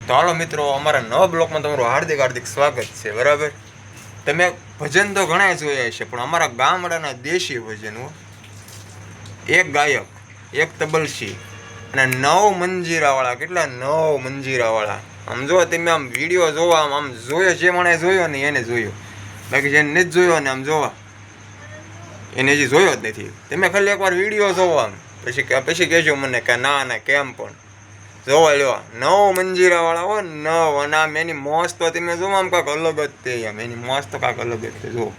તો હાલો મિત્રો, અમારા નવા બ્લોકમાં તમારું હાર્દિક હાર્દિક સ્વાગત છે. બરાબર, તમે ભજન તો ઘણા જોયા છે, પણ અમારા ગામડાના દેશી ભજન, એક ગાયક, એક તબલસી અને 9 મંજીરાવાળા. કેટલા 9 મંજીરાવાળા. આમ જો તમે આમ વિડીયો જોવા, આમ જોયો, જે મને જોયો ને એને જોયો, બાકી જેને નથી જોયો ને આમ જોવા એને હજી જોયો જ નથી. તમે ખાલી એકવાર વિડીયો જોવો, આમ પછી કહેજો મને કે ના ના કેમ, પણ જોવા લેવા 9 મંજીરાવાળા હોય 9. અને આમ એની મોજ તો તમે જોવો, આમ કાંઈક અલગ જ તે, આમ એની મોજ તો કાંઈક અલગ જ તે. જુઓ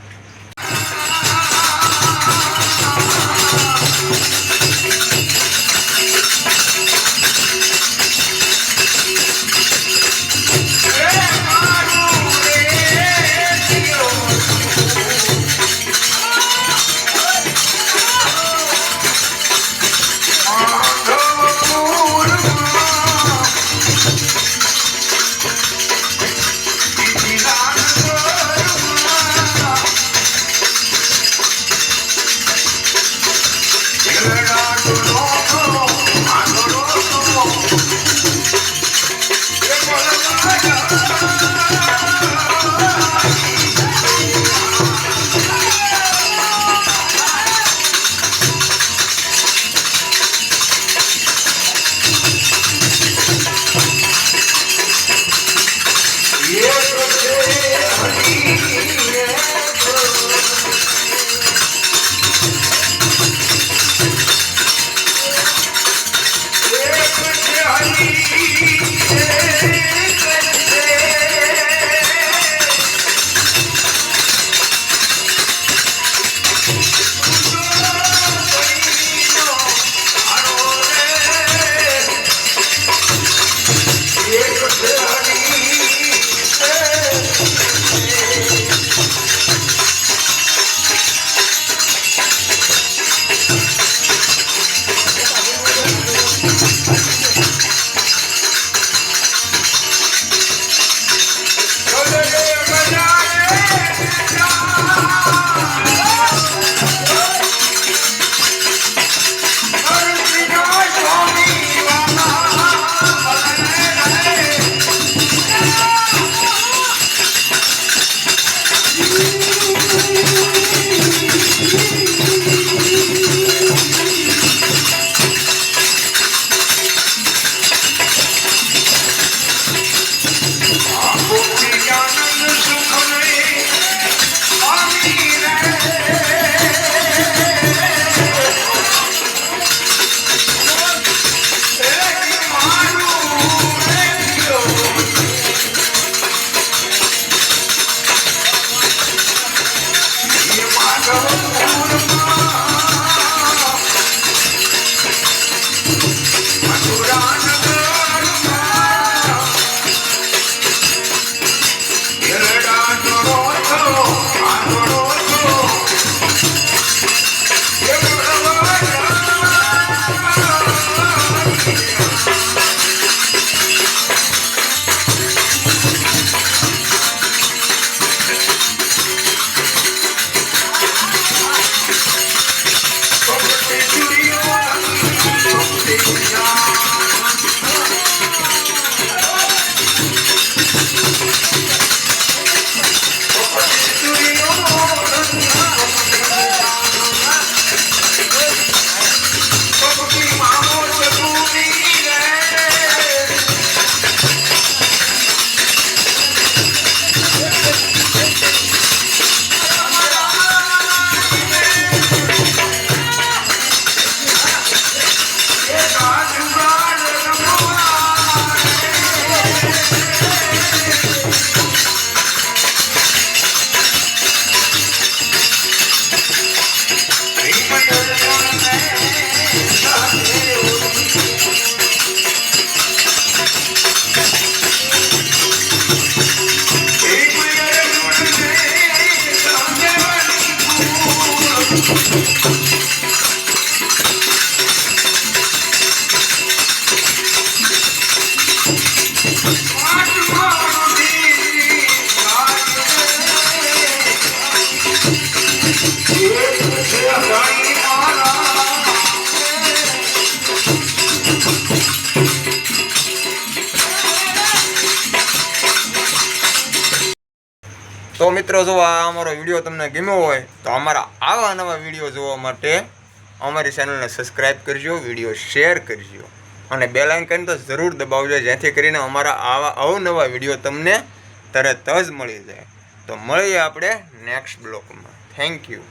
તો મિત્રો જો આ અમારો વિડીયો તમને ગમ્યો હોય તો અમારા આવા નવા વિડીયો જોવા માટે અમારી ચેનલને સબસ્ક્રાઈબ કરજો, વિડીયો શેર કરજો અને બેલ આઇકન તો જરૂર દબાવજો, જેથી કરીને અમારા આવા અવનવા વિડીયો તમને તરત જ મળી જાય. તો મળીએ આપણે નેક્સ્ટ બ્લોગમાં. Thank you.